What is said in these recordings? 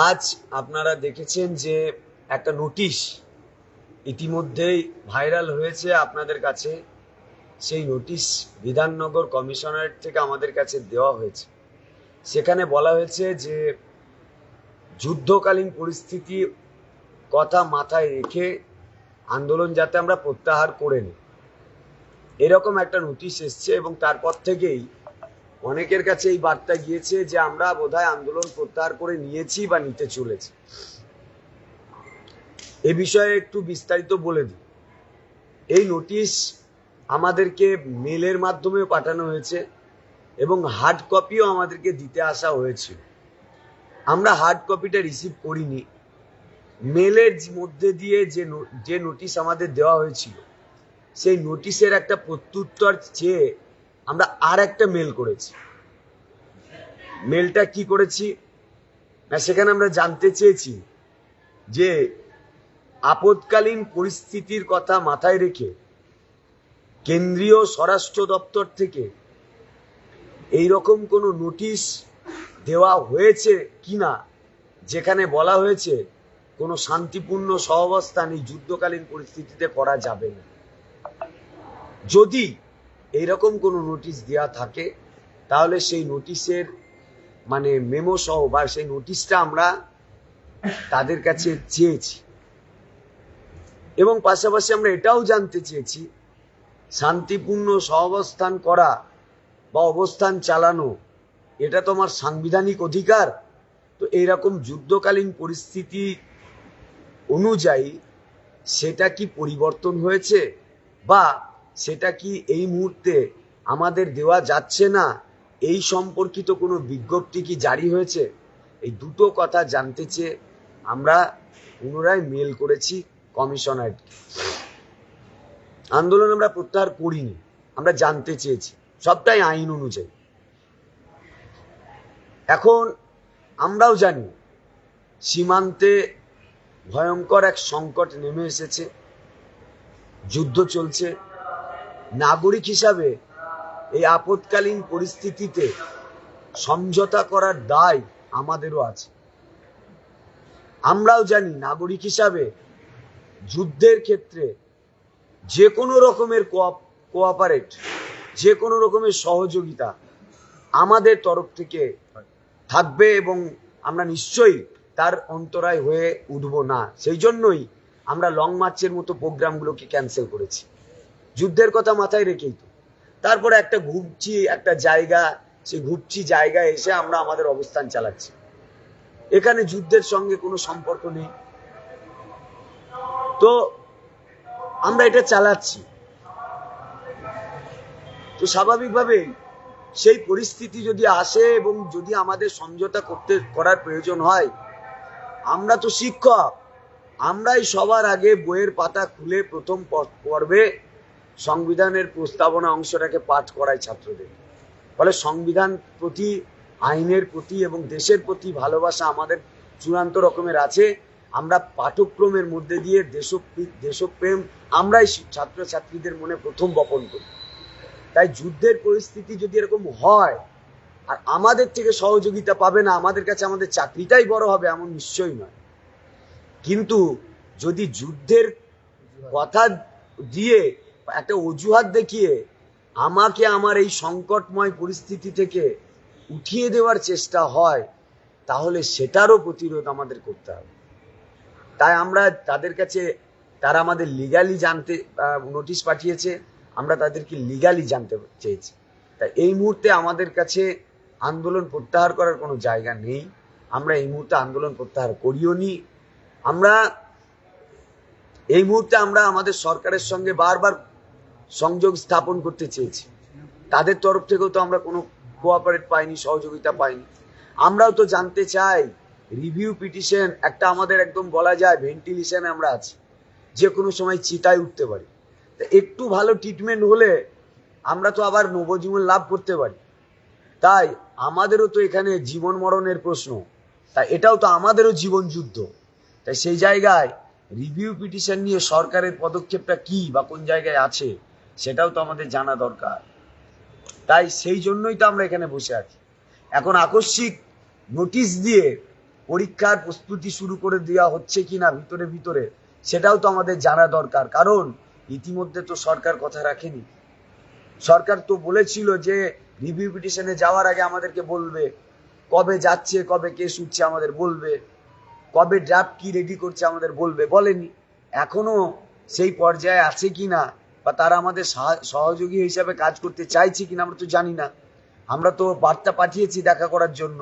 আজ আপনারা দেখেছেন যে একটা নোটিশ ইতিমধ্যেই ভাইরাল হয়েছে আপনাদের কাছে। সেই নোটিশ বিধাননগর কমিশনারেট থেকে আমাদের কাছে দেওয়া হয়েছে। সেখানে বলা হয়েছে যে যুদ্ধকালীন পরিস্থিতি কথা মাথায় রেখে আন্দোলন যাতে আমরা প্রত্যাহার করে নিই, এরকম একটা নোটিশ এসছে। এবং তারপর থেকেই অনেকের কাছে এই বার্তা গিয়েছে যে আমরা বোধহয় আন্দোলন প্রত্যাহার করে নিয়েছি বা নিতে চলেছি। এ বিষয়ে একটু বিস্তারিত বলে দিই। এই নোটিশ আমাদেরকে মেলের মাধ্যমে পাঠানো হয়েছে এবং হার্ড কপিও আমাদেরকে দিতে আসা হয়েছিল। আমরা হার্ড কপিটা রিসিভ করিনি। মেলের মধ্যে দিয়ে যে নোটিশ আমাদের দেওয়া হয়েছিল, সেই নোটিশের একটা প্রত্যুত্তর চেয়ে আমরা আর একটা মেল করেছি। মেলটা কি করেছি না, সেখানে আমরা জানতে চেয়েছি যে আপদকালীন পরিস্থিতির কথা মাথায় রেখে কেন্দ্রীয় স্বরাষ্ট্র দপ্তর থেকে এইরকম কোনো নোটিশ দেওয়া হয়েছে কিনা, যেখানে বলা হয়েছে কোনো শান্তিপূর্ণ সহাবস্থান এই যুদ্ধকালীন পরিস্থিতিতে করা যাবে না। যদি এইরকম কোনো নোটিশ দেওয়া থাকে তাহলে সেই নোটিশের মেমো সহ বা সেই নোটিশটা আমরা তাদের কাছে চেয়েছি। এবং পাশাপাশি আমরা এটাও জানতে চেয়েছি, শান্তিপূর্ণ সহাবস্থান করা বা অবস্থান চালানো এটা তো আমার সাংবিধানিক অধিকার। তো এইরকম যুদ্ধকালীন পরিস্থিতি অনুযায়ী সেটা কি পরিবর্তন হয়েছে বা সেটা কি এই মুহূর্তে আমাদের দেওয়া যাচ্ছে না, এই সম্পর্কিত কোনো বিজ্ঞপ্তি কি জারি হয়েছে? এই দুটো কথা জানতে চেয়ে আমরা পুনরায় মেল করেছি কমিশনারকে। আন্দোলন আমরা প্রত্যাহার করিনি, আমরা জানতে চেয়েছি, সবটাই আইন অনুযায়ী। এখন আমরাও জানি সীমান্তে ভয়ঙ্কর এক সংকট নেমে এসেছে, যুদ্ধ চলছে। নাগরিক হিসাবে এই আপদকালীন পরিস্থিতিতে সমঝোতা করার দায় আমাদেরও আছে। আমরাও জানি নাগরিক হিসাবে যুদ্ধের ক্ষেত্রে যে কোনো রকমের কোঅপারেট, যে কোনো রকমের সহযোগিতা আমাদের তরফ থেকে থাকবে এবং আমরা নিশ্চয়ই তার অন্তরায় হয়ে উঠব না। সেই জন্যই আমরা লং মার্চের মতো প্রোগ্রামগুলোকে ক্যান্সেল করেছি, যুদ্ধের কথা মাথায় রেখেই। তো তারপরে একটা ঘুপচি একটা জায়গা, সেই ঘুপচি জায়গায় এসে আমরা আমাদের অবস্থান চালাচ্ছি। এখানে যুদ্ধের সঙ্গে কোনো সম্পর্ক নেই, তো আমরা এটা চালাচ্ছি। তো স্বাভাবিকভাবেই সেই পরিস্থিতি যদি আসে এবং যদি আমাদের সমঝোতা করার প্রয়োজন হয়, আমরা তো শিক্ষক, আমরাই সবার আগে বইয়ের পাতা খুলে প্রথম পর্বে সংবিধানের প্রস্তাবনা অংশটাকে পাঠ করাই ছাত্রদের। ফলে সংবিধান প্রতি, আইনের প্রতি এবং দেশের প্রতি ভালোবাসা আমাদের চূড়ান্ত রকমের আছে। আমরা পাঠ্যক্রমের মধ্যে দিয়ে দেশপ্রেম আমরাই ছাত্রছাত্রীদের মনে প্রথম বপন করি। তাই যুদ্ধের পরিস্থিতি যদি এরকম হয় আর আমাদের থেকে সহযোগিতা পাবে না, আমাদের কাছে আমাদের চাকরিটাই বড় হবে এমন নিশ্চয়ই নয়। কিন্তু যদি যুদ্ধের কথা দিয়ে একটা অজুহাত দেখিয়ে আমাকে আমার এই সংকটময় পরিস্থিতি থেকে উঠিয়ে দেওয়ার চেষ্টা হয়, তাহলে সেটারও প্রতিরোধ আমাদের করতে হবে। তাই আমরা তাদের কাছে, তারা আমাদের লিগালি জানতে নোটিশ পাঠিয়েছে, আমরা তাদেরকে লিগালি জানতে চেয়েছি। তাই এই মুহূর্তে আমাদের কাছে আন্দোলন প্রত্যাহার করার কোনো জায়গা নেই। আমরা এই মুহূর্তে আন্দোলন প্রত্যাহার করিও নি। আমরা এই মুহূর্তে আমাদের সরকারের সঙ্গে বারবার সংযোগ স্থাপন করতে চেয়েছি। তাদের তরফ থেকেও তো আমরা কোনো কোঅপারেট পাইনি, সহযোগিতা পাইনি। আমরাও তো জানতে চাই, রিভিউ পিটিশন একটা আমাদের একদম বলা যায় ভেন্টিলেশনে আমরা আছি, যে কোনো সময় চিতায় উঠতে পারি। একটু ভালো ট্রিটমেন্ট হলে আমরা তো আবার নবজীবন লাভ করতে পারি। তাই আমাদেরও তো এখানে জীবন মরণের প্রশ্ন, তাই এটাও তো আমাদেরও জীবন যুদ্ধ। তাই সেই জায়গায় রিভিউ পিটিশন নিয়ে সরকারের পদক্ষেপটা কি বা কোন জায়গায় আছে, সেটাও তো আমাদের জানা দরকার। তাই সেই জন্যই তো আমরা এখানে বসে আছি। এখন আকস্মিক নোটিশ দিয়ে পরীক্ষার প্রস্তুতি শুরু করে দেওয়া হচ্ছে কিনা ভিতরে ভিতরে, সেটাও তো আমাদের জানা দরকার। কারণ ইতিমধ্যে তো সরকার কথা রাখেনি। সরকার তো বলেছিল যে রিভিউ পিটিশনে যাওয়ার আগে আমাদেরকে বলবে, কবে যাচ্ছে, কবে কেস উঠছে আমাদের বলবে, কবে ড্রাফট কি রেডি করছে আমাদের বলবে, বলেনি। এখনো সেই পর্যায়ে আছে কিনা বা তারা আমাদের সহযোগী হিসাবে কাজ করতে চাইছে কিনা আমরা তো জানি না। আমরা তো বার্তা পাঠিয়েছি দেখা করার জন্য,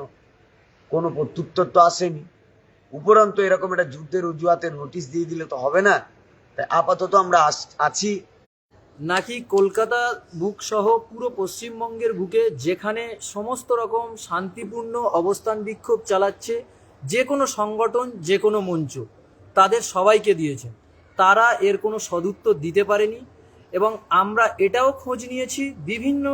কোনো প্রত্যুত্তর তো আসেনি। উপরন্তু এরকম একটা যুদ্ধের অজুহাতের নোটিশ দিয়ে দিলে তো হবে না। তাই আপাতত আমরা আছি। নাকি কলকাতা বুক সহ পুরো পশ্চিমবঙ্গের বুকে যেখানে সমস্ত রকম শান্তিপূর্ণ অবস্থান বিক্ষোভ চালাচ্ছে যে কোনো সংগঠন, যে কোনো মঞ্চ, তাদের সবাইকে দিয়েছে, তারা এর কোনো সদুত্তর দিতে পারেনি। এবং আমরা এটাও খোঁজ নিয়েছি বিভিন্ন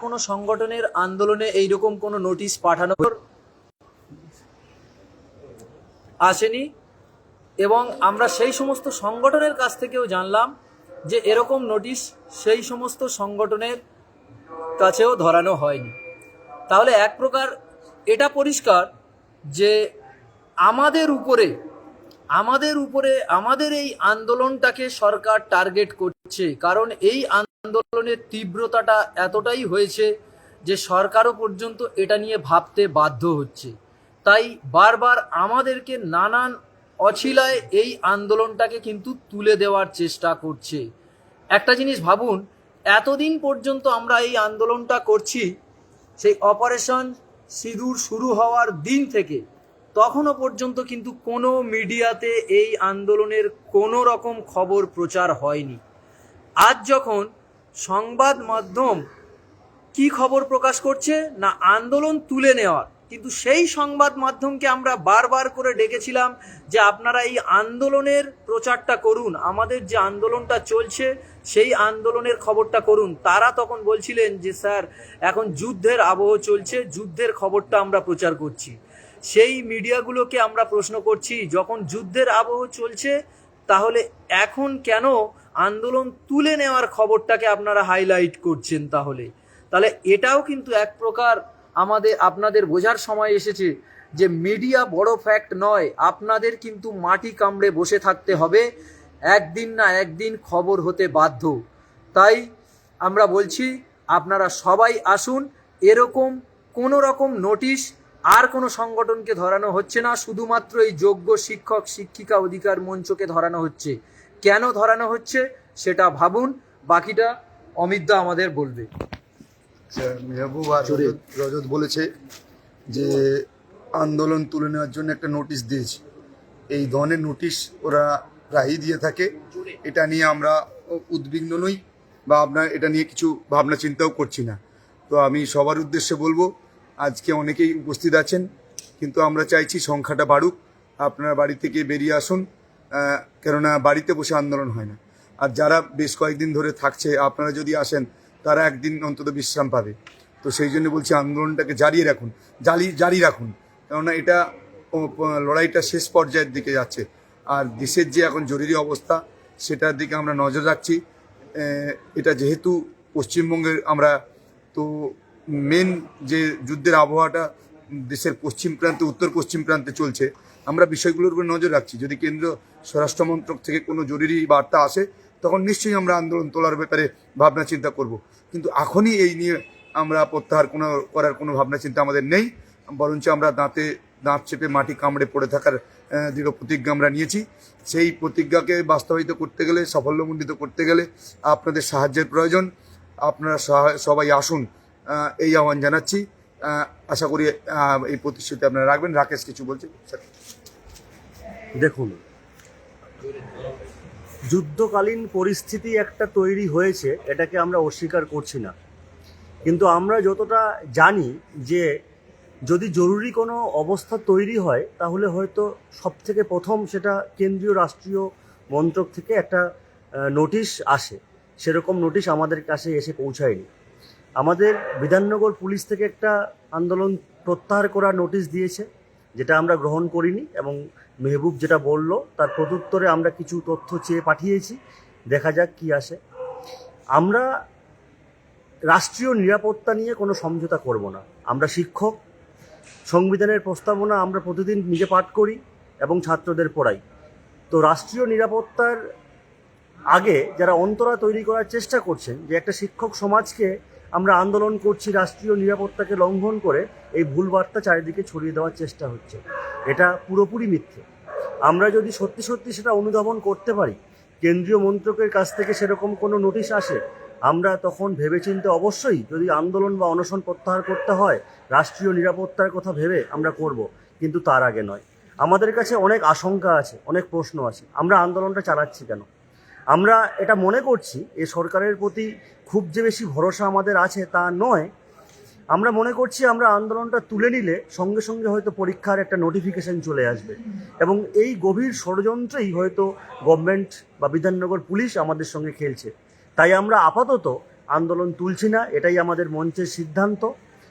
কোনো সংগঠনের আন্দোলনে এইরকম কোনো নোটিশ পাঠানোর আসেনি। এবং আমরা সেই সমস্ত সংগঠনের কাছ থেকেও জানলাম যে এরকম নোটিশ সেই সমস্ত সংগঠনের কাছেও ধরানো হয়নি। তাহলে এক প্রকার এটা পরিষ্কার যে আমাদের উপরে আমাদের এই আন্দোলনটাকে সরকার টার্গেট করছে। কারণ এই আন্দোলনের তীব্রতাটা এতটাই হয়েছে যে সরকারও পর্যন্ত এটা নিয়ে ভাবতে বাধ্য হচ্ছে। তাই বারবার আমাদেরকে নানান অছিলায় এই আন্দোলনটাকে কিন্তু তুলে দেওয়ার চেষ্টা করছে। একটা জিনিস ভাবুন, এতদিন পর্যন্ত আমরা এই আন্দোলনটা করছি, সেই অপারেশন সিঁদুর শুরু হওয়ার দিন থেকে তখনও পর্যন্ত কিন্তু কোনো মিডিয়াতে এই আন্দোলনের কোনো রকম খবর প্রচার হয়নি। আজ যখন সংবাদ মাধ্যম কি খবর প্রকাশ করছে না আন্দোলন তুলে নেওয়ার, কিন্তু সেই সংবাদ মাধ্যমকে আমরা বারবার করে ডেকেছিলাম যে আপনারা এই আন্দোলনের প্রচারটা করুন, আমাদের যে আন্দোলনটা চলছে সেই আন্দোলনের খবরটা করুন। তারা তখন বলছিলেন যে স্যার এখন যুদ্ধের আবহ চলছে, যুদ্ধের খবরটা আমরা প্রচার করছি। সেই মিডিয়াগুলোকে আমরা প্রশ্ন করছি, যখন যুদ্ধের আবহ চলছে তাহলে এখন কেন আন্দোলন তুলে নেওয়ার খবরটাকে আপনারা হাইলাইট করছেন? তাহলে এটাও কিন্তু এক প্রকার আপনাদের বোঝার সময় এসেছে যে মিডিয়া বড় ফ্যাক্ট নয়, আপনাদের কিন্তু মাটি কামড়ে বসে থাকতে হবে, একদিন না একদিন খবর হতে বাধ্য। তাই আমরা বলছি আপনারা সবাই আসুন। এরকম কোনো রকম নোটিশ আর কোনো সংগঠনকে ধরানো হচ্ছে না, শুধুমাত্র এই যোগ্য শিক্ষক শিক্ষিকা অধিকার মঞ্চকে ধরানো হচ্ছে। কেন ধরানো হচ্ছে সেটা ভাবুন, বাকিটা অমিতদা আমাদের বলবে। মেহবুব আর রজত বলেছে যে আন্দোলন তুলে নেওয়ার জন্য একটা নোটিশ দিয়েছে। এই ধরনের নোটিশ ওরা প্রায়ই দিয়ে থাকে, এটা নিয়ে আমরা উদ্বিগ্ন নই বা আপনার এটা নিয়ে কিছু ভাবনা চিন্তাও করছি না। তো আমি সবার উদ্দেশ্যে বলবো, আজকে অনেকেই উপস্থিত আছেন, কিন্তু আমরা চাইছি সংখ্যাটা বাড়ুক। আপনারা বাড়ি থেকে বেরিয়ে আসুন, কেননা বাড়িতে বসে আন্দোলন হয় না। আর যারা বেশ কয়েকদিন ধরে থাকছে, আপনারা যদি আসেন তারা একদিন অন্তত বিশ্রাম পাবে। তো সেই জন্য বলছি আন্দোলনটাকে জারি রাখুন, কেননা এটা লড়াইটা শেষ পর্যায়ের দিকে যাচ্ছে। আর দেশের যে এখন জরুরি অবস্থা সেটার দিকে আমরা নজর রাখছি। এটা যেহেতু পশ্চিমবঙ্গের আমরা তো মেন যে যুদ্ধের আবহাওয়াটা দেশের পশ্চিম প্রান্তে উত্তর পশ্চিম প্রান্তে চলছে, আমরা বিষয়গুলোর উপর নজর রাখছি। যদি কেন্দ্র স্বরাষ্ট্রমন্ত্রক থেকে কোনো জরুরি বার্তা আসে তখন নিশ্চয়ই আমরা আন্দোলন তোলার ব্যাপারে ভাবনা চিন্তা করব। কিন্তু এখনই এই নিয়ে আমরা প্রত্যাহার করার কোনো ভাবনা চিন্তা আমাদের নেই, বরঞ্চ আমরা দাঁত চেপে মাটি কামড়ে পড়ে থাকার দৃঢ় প্রতিজ্ঞা আমরা নিয়েছি। সেই প্রতিজ্ঞাকে বাস্তবায়িত করতে গেলে, সাফল্যমণ্ডিত করতে গেলে আপনাদের সাহায্যের প্রয়োজন। আপনারা সবাই আসুন, এই আহ্বান জানাচ্ছি। আশা করি এই প্রতিশ্রুতি আপনারা রাখবেন। রাকেশ কিছু বলছে। দেখুন, যুদ্ধকালীন পরিস্থিতি একটা তৈরি হয়েছে, এটাকে আমরা অস্বীকার করছি না। কিন্তু আমরা যতটা জানি যে যদি জরুরি কোনো অবস্থা তৈরি হয় তাহলে হয়তো সবথেকে প্রথম সেটা কেন্দ্রীয় রাষ্ট্রীয় মন্ত্রক থেকে একটা নোটিশ আসে। সেরকম নোটিশ আমাদের কাছে এসে পৌঁছায়নি। আমাদের বিধাননগর পুলিশ থেকে একটা আন্দোলন প্রত্যাহার করার নোটিশ দিয়েছে, যেটা আমরা গ্রহণ করিনি, এবং মেহবুব যেটা বলল তার প্রত্যুত্তরে আমরা কিছু তথ্য চেয়ে পাঠিয়েছি, দেখা যাক কি আসে। আমরা রাষ্ট্রীয় নিরাপত্তা নিয়ে কোনো সমঝোতা করব না। আমরা শিক্ষক, সংবিধানের প্রস্তাবনা আমরা প্রতিদিন নিজে পাঠ করি এবং ছাত্রদের পড়াই। তো রাষ্ট্রীয় নিরাপত্তার আগে যারা অন্তরা তৈরি করার চেষ্টা করছেন যে একটা শিক্ষক সমাজকে আমরা আন্দোলন করছি রাষ্ট্রীয় নিরাপত্তাকে লঙ্ঘন করে, এই ভুল বার্তা চারিদিকে ছড়িয়ে দেওয়ার চেষ্টা হচ্ছে। এটা পুরোপুরি মিথ্যে। আমরা যদি সত্যি সত্যি সেটা অনুধাবন করতে পারি, কেন্দ্রীয় মন্ত্রকের কাছ থেকে সেরকম কোনো নোটিশ আসে, আমরা তখন ভেবেচিন্তে অবশ্যই যদি আন্দোলন বা অনশন প্রত্যাহার করতে হয় রাষ্ট্রীয় নিরাপত্তার কথা ভেবে আমরা করব, কিন্তু তার আগে নয়। আমাদের কাছে অনেক আশঙ্কা আছে, অনেক প্রশ্ন আছে। আমরা আন্দোলনটা চালাচ্ছি কেন? আমরা এটা মনে করছি এই সরকারের প্রতি খুব যে বেশি ভরসা আমাদের আছে তা নয়। আমরা মনে করছি আমরা আন্দোলনটা তুলে নিলে সঙ্গে সঙ্গে হয়তো পরীক্ষার একটা নোটিফিকেশন চলে আসবে, এবং এই গভীর ষড়যন্ত্রেই হয়তো গভর্নমেন্ট বা বিধাননগর পুলিশ আমাদের সঙ্গে খেলছে। তাই আমরা আপাতত আন্দোলন তুলছি না, এটাই আমাদের মঞ্চের সিদ্ধান্ত।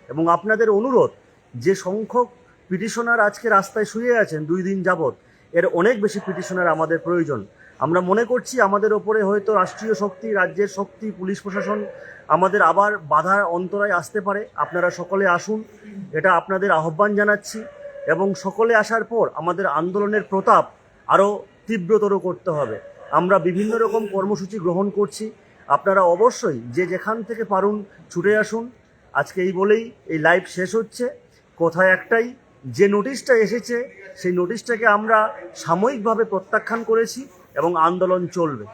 এবং আপনাদের অনুরোধ, যে সংখ্যক পিটিশনার আজকে রাস্তায় শুয়ে আছেন 2 দিন যাবৎ, এর অনেক বেশি পিটিশনার আমাদের প্রয়োজন। আমরা মনে করছি আমাদের ওপরে হয়তো রাষ্ট্রীয় শক্তি, রাজ্যের শক্তি, পুলিশ প্রশাসন আমাদের আবার বাধার অন্তরায় আসতে পারে। আপনারা সকলে আসুন, এটা আপনাদের আহ্বান জানাচ্ছি। এবং সকলে আসার পর আমাদের আন্দোলনের প্রতাপ আরও তীব্রতর করতে হবে। আমরা বিভিন্ন রকম কর্মসূচি গ্রহণ করছি। আপনারা অবশ্যই যে যেখান থেকে পারুন ছুটে আসুন। আজকে এই বলেই এই লাইভ শেষ হচ্ছে। কথা একটাই, যে নোটিশটা এসেছে সেই নোটিশটাকে আমরা সাময়িকভাবে প্রত্যাখ্যান করেছি এবং আন্দোলন চলবে।